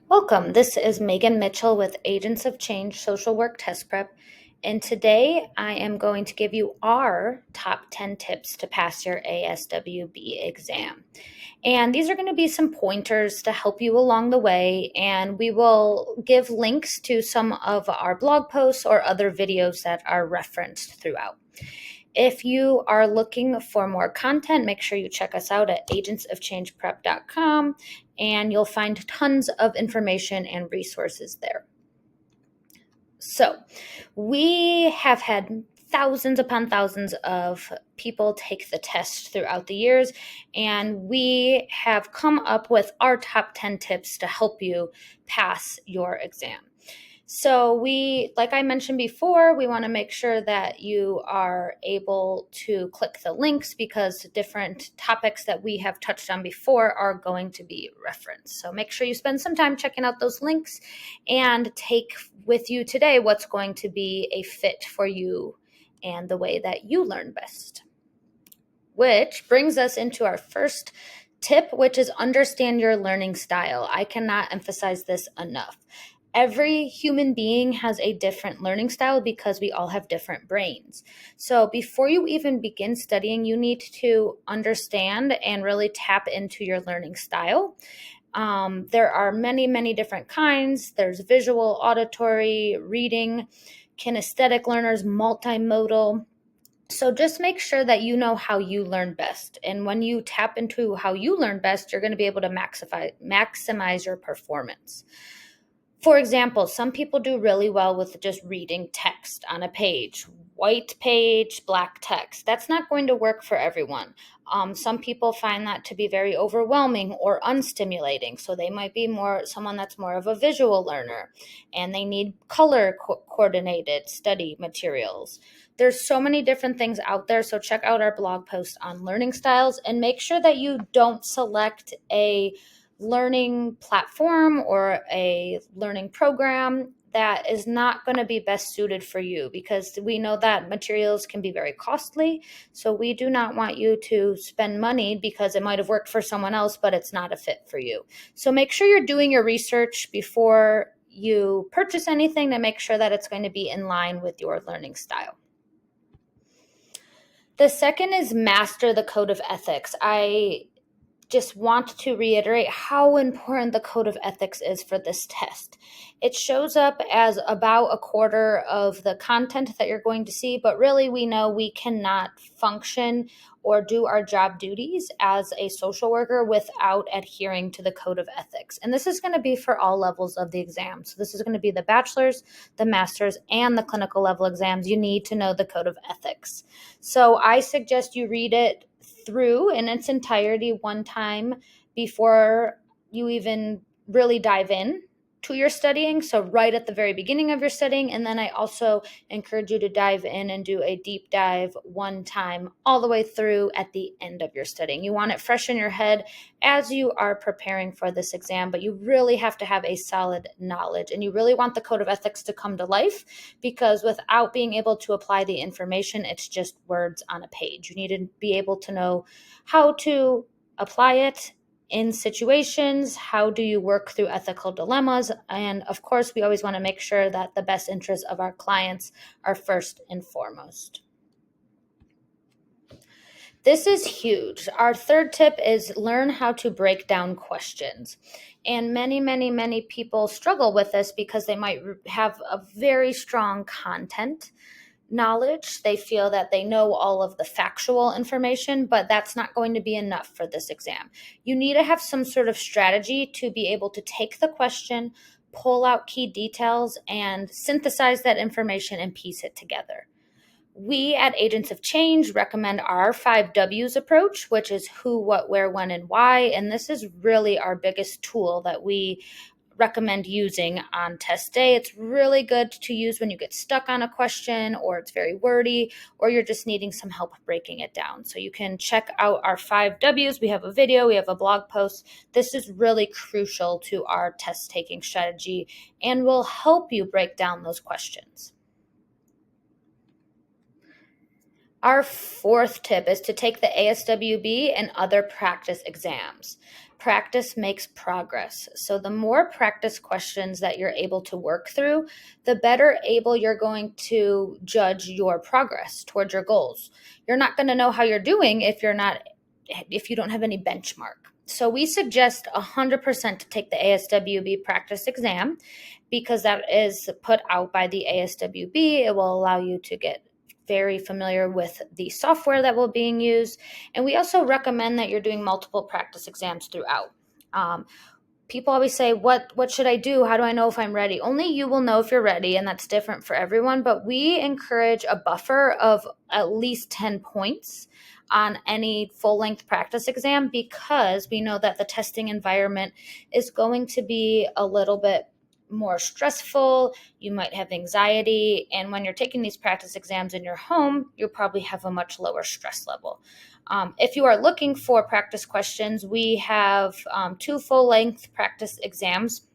Welcome. This is Megan Mitchell with Agents of Change Social Work Test Prep. And today I am going to give you our top 10 tips to pass your ASWB exam. And these are going to be some pointers to help you along the way. And we will give links to some of our blog posts or other videos that are referenced throughout. If you are looking for more content, make sure you check us out at agentsofchangeprep.com, and you'll find tons of information and resources there. So, we have had thousands upon thousands of people take the test throughout the years, and we have come up with our top 10 tips to help you pass your exam. So like I mentioned before, we want to make sure that you are able to click the links because different topics that we have touched on before are going to be referenced. So make sure you spend some time checking out those links and take with you today what's going to be a fit for you and the way that you learn best. Which brings us into our first tip, which is understand your learning style. I cannot emphasize this enough. Every human being has a different learning style because we all have different brains. So before you even begin studying, you need to understand and really tap into your learning style. There are many, many different kinds. There's visual, auditory, reading, kinesthetic learners, multimodal. So just make sure that you know how you learn best. And when you tap into how you learn best, you're going to be able to maximize your performance. For example, some people do really well with just reading text on a page, white page, black text. That's not going to work for everyone. Some people find that to be very overwhelming or unstimulating. So they might be someone that's more of a visual learner and they need color coordinated study materials. There's so many different things out there. So check out our blog post on learning styles and make sure that you don't select a learning platform or a learning program that is not going to be best suited for you, because we know that materials can be very costly. So we do not want you to spend money because it might have worked for someone else, but it's not a fit for you. So make sure you're doing your research before you purchase anything to make sure that it's going to be in line with your learning style. The second is master the code of ethics. I just want to reiterate how important the code of ethics is for this test. It shows up as about a quarter of the content that you're going to see, but really we know we cannot function or do our job duties as a social worker without adhering to the code of ethics. And this is going to be for all levels of the exam. So this is going to be the bachelor's, the master's, and the clinical level exams. You need to know the code of ethics. So I suggest you read it through in its entirety one time before you even really dive in to your studying. So right at the very beginning of your studying. And then I also encourage you to dive in and do a deep dive one time all the way through at the end of your studying. You want it fresh in your head as you are preparing for this exam, but you really have to have a solid knowledge, and you really want the code of ethics to come to life, because without being able to apply the information, it's just words on a page. You need to be able to know how to apply it in situations. How do you work through ethical dilemmas? And of course, we always want to make sure that the best interests of our clients are first and foremost. This is huge. Our third tip is learn how to break down questions. And many, many, many people struggle with this because they might have a very strong content knowledge. They feel that they know all of the factual information, but that's not going to be enough for this exam. You need to have some sort of strategy to be able to take the question, pull out key details, and synthesize that information and piece it together. We at Agents of Change recommend our 5 W's approach, which is who, what, where, when, and why. And this is really our biggest tool that we recommend using on test day. It's really good to use when you get stuck on a question or it's very wordy or you're just needing some help breaking it down. So you can check out our 5 W's. We have a video, we have a blog post. This is really crucial to our test taking strategy and will help you break down those questions. Our fourth tip is to take the ASWB and other practice exams. practice makes progress. So the more practice questions that you're able to work through, the better able you're going to judge your progress towards your goals. You're not going to know how you're doing if you don't have any benchmark. So we suggest 100% to take the ASWB practice exam because that is put out by the ASWB. It will allow you to get very familiar with the software that will be being used. And we also recommend that you're doing multiple practice exams throughout. People always say, what should I do? How do I know if I'm ready? Only you will know if you're ready, and that's different for everyone. But we encourage a buffer of at least 10 points on any full-length practice exam because we know that the testing environment is going to be a little bit more stressful. You might have anxiety, and when you're taking these practice exams in your home, you'll probably have a much lower stress level. If you are looking for practice questions, we have 2 full-length practice exams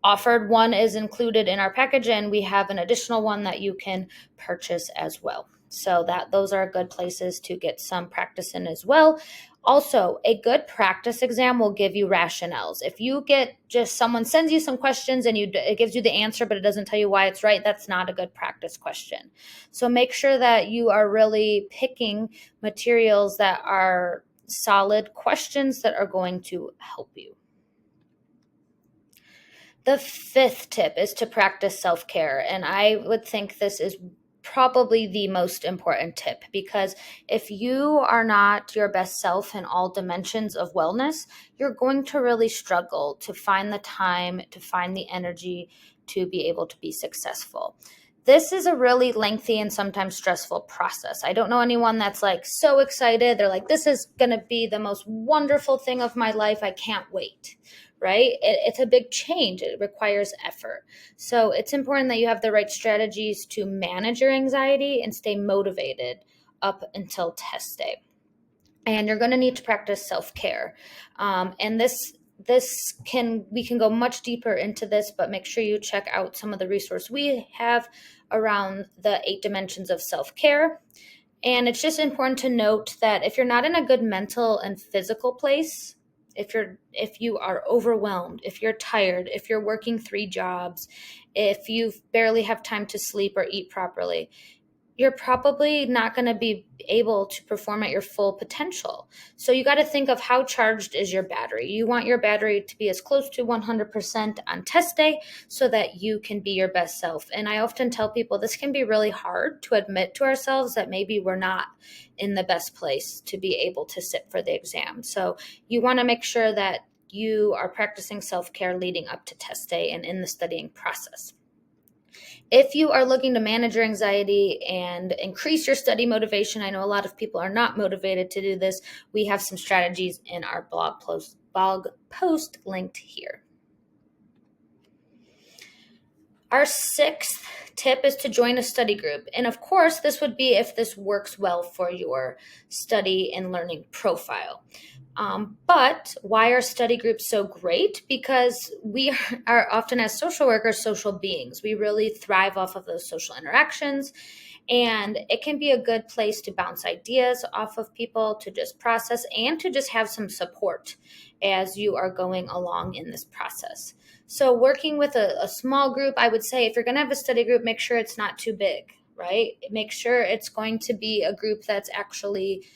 offered. One is included in our package, and we have an additional one that you can purchase as well. So those are good places to get some practice in as well. Also, a good practice exam will give you rationales. If you get just someone sends you some questions and it gives you the answer, but it doesn't tell you why it's right, that's not a good practice question. So make sure that you are really picking materials that are solid questions that are going to help you. The 5th tip is to practice self-care. And I would think this is probably the most important tip because if you are not your best self in all dimensions of wellness, you're going to really struggle to find the time, to find the energy to be able to be successful. This is a really lengthy and sometimes stressful process. I don't know anyone that's like so excited. They're like, this is going to be the most wonderful thing of my life. I can't wait. Right? It's a big change. It requires effort. So it's important that you have the right strategies to manage your anxiety and stay motivated up until test day. And you're going to need to practice self-care. And we can go much deeper into this, but make sure you check out some of the resources we have around the 8 dimensions of self-care. And it's just important to note that if you're not in a good mental and physical place, if you are overwhelmed, if you're tired, if you're working 3 jobs, if you barely have time to sleep or eat properly, you're probably not going to be able to perform at your full potential. So you got to think of how charged is your battery. You want your battery to be as close to 100% on test day so that you can be your best self. And I often tell people this can be really hard to admit to ourselves that maybe we're not in the best place to be able to sit for the exam. So you want to make sure that you are practicing self-care leading up to test day and in the studying process. If you are looking to manage your anxiety and increase your study motivation, I know a lot of people are not motivated to do this. We have some strategies in our blog post linked here. Our 6th tip is to join a study group. And of course, this would be if this works well for your study and learning profile. But why are study groups so great? Because we are often, as social workers, social beings. We really thrive off of those social interactions. And it can be a good place to bounce ideas off of people, to just process, and to just have some support as you are going along in this process. So working with a small group, I would say if you're going to have a study group, make sure it's not too big, right? Make sure it's going to be a group that's actually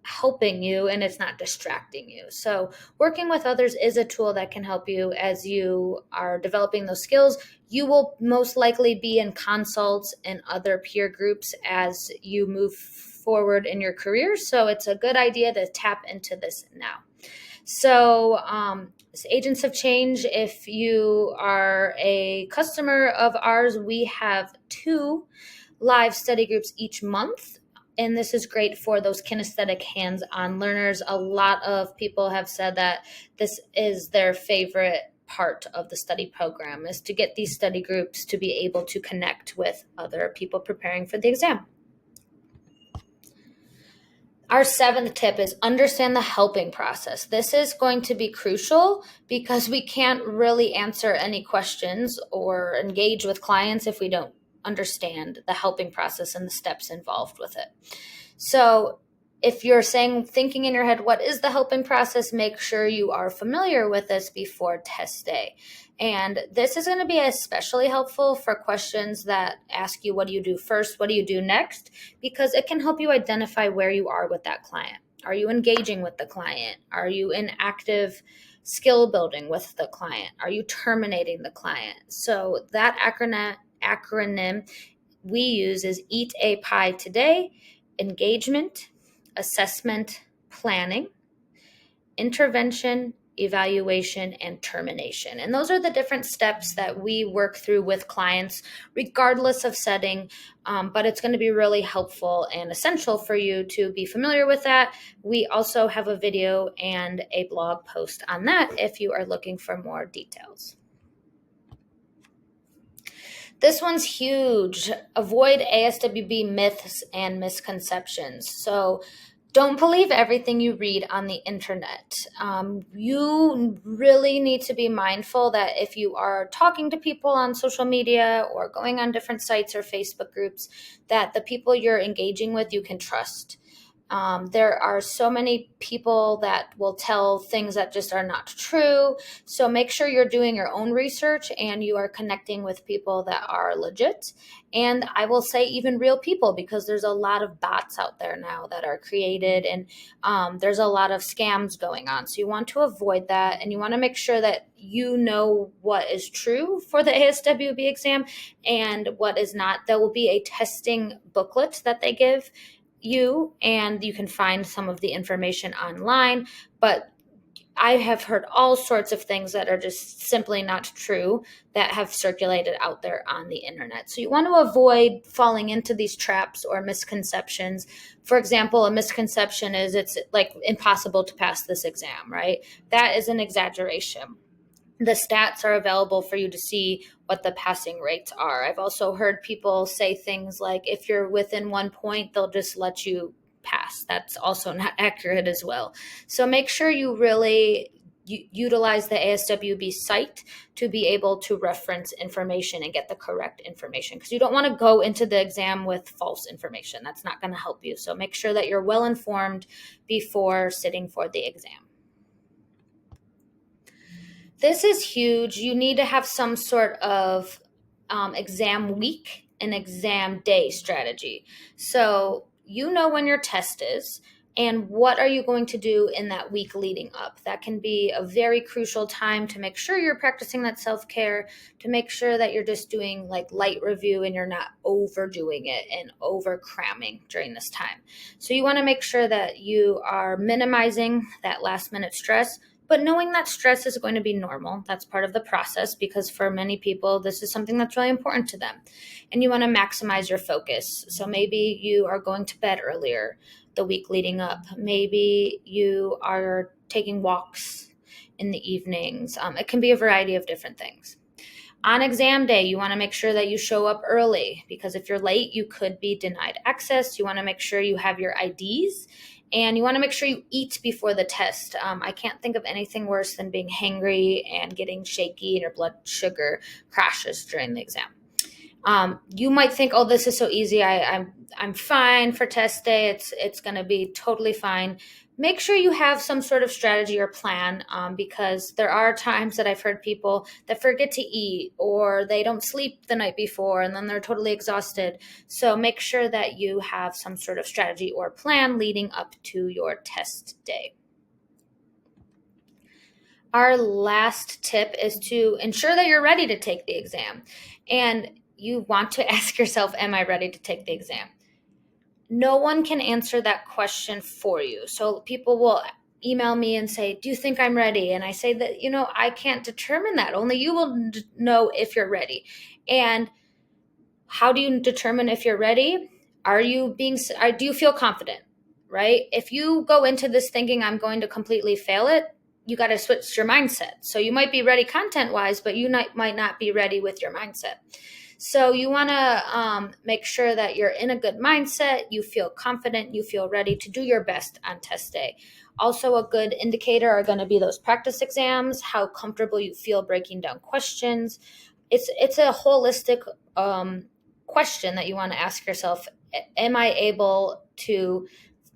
helping you and it's not distracting you. So working with others is a tool that can help you as you are developing those skills. You will most likely be in consults and other peer groups as you move forward in your career. So it's a good idea to tap into this now. So Agents of Change, if you are a customer of ours, we have 2 live study groups each month. And this is great for those kinesthetic hands-on learners. A lot of people have said that this is their favorite part of the study program, is to get these study groups to be able to connect with other people preparing for the exam. Our 7th tip is understand the helping process. This is going to be crucial because we can't really answer any questions or engage with clients if we don't understand the helping process and the steps involved with it. So if you're thinking in your head, what is the helping process? Make sure you are familiar with this before test day. And this is going to be especially helpful for questions that ask you, what do you do first? What do you do next? Because it can help you identify where you are with that client. Are you engaging with the client? Are you in active skill building with the client? Are you terminating the client? So that acronym we use is EAT a Pie today: engagement, assessment, planning, intervention, evaluation, and termination. And those are the different steps that we work through with clients, regardless of setting. But it's going to be really helpful and essential for you to be familiar with that. We also have a video and a blog post on that if you are looking for more details. This one's huge. Avoid ASWB myths and misconceptions. So don't believe everything you read on the internet. You really need to be mindful that if you are talking to people on social media or going on different sites or Facebook groups, that the people you're engaging with you can trust. There are so many people that will tell things that just are not true. So make sure you're doing your own research and you are connecting with people that are legit. And I will say even real people, because there's a lot of bots out there now that are created, and there's a lot of scams going on. So you want to avoid that, and you want to make sure that you know what is true for the ASWB exam and what is not. There will be a testing booklet that they give you, and you can find some of the information online, but I have heard all sorts of things that are just simply not true that have circulated out there on the internet. So you want to avoid falling into these traps or misconceptions. For example, a misconception is it's like impossible to pass this exam, right? That is an exaggeration. The stats are available for you to see what the passing rates are. I've also heard people say things like, if you're within 1 point, they'll just let you pass. That's also not accurate as well. So make sure you really utilize the ASWB site to be able to reference information and get the correct information, because you don't want to go into the exam with false information. That's not going to help you. So make sure that you're well informed before sitting for the exam. This is huge. You need to have some sort of exam week and exam day strategy. So you know when your test is and what are you going to do in that week leading up. That can be a very crucial time to make sure you're practicing that self-care, to make sure that you're just doing like light review and you're not overdoing it and over cramming during this time. So you want to make sure that you are minimizing that last minute stress, but knowing that stress is going to be normal. That's part of the process, because for many people, this is something that's really important to them. And you want to maximize your focus. So maybe you are going to bed earlier the week leading up. Maybe you are taking walks in the evenings. It can be a variety of different things. On exam day, you want to make sure that you show up early, because if you're late, you could be denied access. You want to make sure you have your IDs, and you want to make sure you eat before the test. I can't think of anything worse than being hangry and getting shaky and your blood sugar crashes during the exam. You might think, oh, this is so easy. I'm fine for test day. It's going to be totally fine. Make sure you have some sort of strategy or plan, because there are times that I've heard people that forget to eat or they don't sleep the night before and then they're totally exhausted. So make sure that you have some sort of strategy or plan leading up to your test day. Our last tip is to ensure that you're ready to take the exam. And you want to ask yourself, am I ready to take the exam? No one can answer that question for you. So people will email me and say, do you think I'm ready? And I say that, I can't determine that. Only you will know if you're ready. And how do you determine if you're ready? Do you feel confident, right? If you go into this thinking I'm going to completely fail it, you got to switch your mindset. So you might be ready content-wise, but you might not be ready with your mindset. So you want to make sure that you're in a good mindset, you feel confident, you feel ready to do your best on test day. Also, a good indicator are going to be those practice exams, how comfortable you feel breaking down questions. It's a holistic question that you want to ask yourself. Am I able to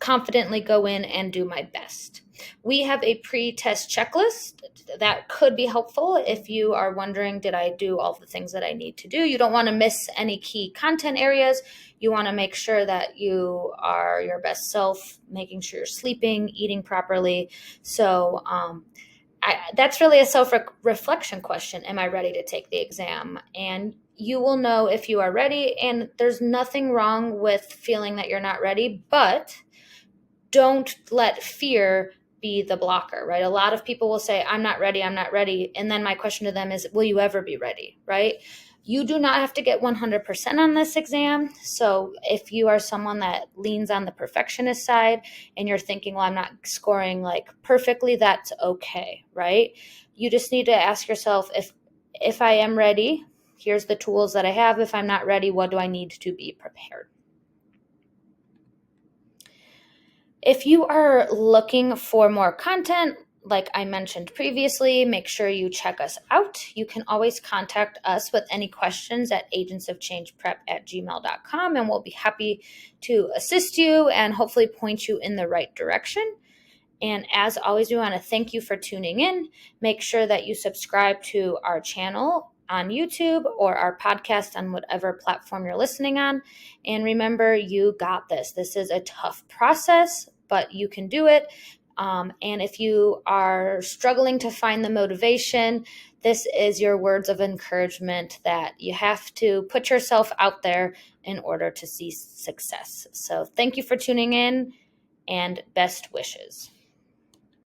confidently go in and do my best. We have a pre-test checklist that could be helpful if you are wondering, did I do all the things that I need to do? You don't want to miss any key content areas. You want to make sure that you are your best self, making sure you're sleeping, eating properly. So that's really a self-reflection question. Am I ready to take the exam? And you will know if you are ready. And there's nothing wrong with feeling that you're not ready, but don't let fear be the blocker, right? A lot of people will say, I'm not ready, I'm not ready. And then my question to them is, will you ever be ready, right? You do not have to get 100% on this exam. So if you are someone that leans on the perfectionist side and you're thinking, well, I'm not scoring like perfectly, that's okay, right? You just need to ask yourself, if I am ready, here's the tools that I have. If I'm not ready, what do I need to be prepared? If you are looking for more content, like I mentioned previously, make sure you check us out. You can always contact us with any questions at agentsofchangeprep@gmail.com, and we'll be happy to assist you and hopefully point you in the right direction. And as always, we want to thank you for tuning in. Make sure that you subscribe to our channel on YouTube or our podcast on whatever platform you're listening on. And remember, you got this. This is a tough process, but you can do it. And if you are struggling to find the motivation, this is your words of encouragement that you have to put yourself out there in order to see success. So thank you for tuning in and best wishes.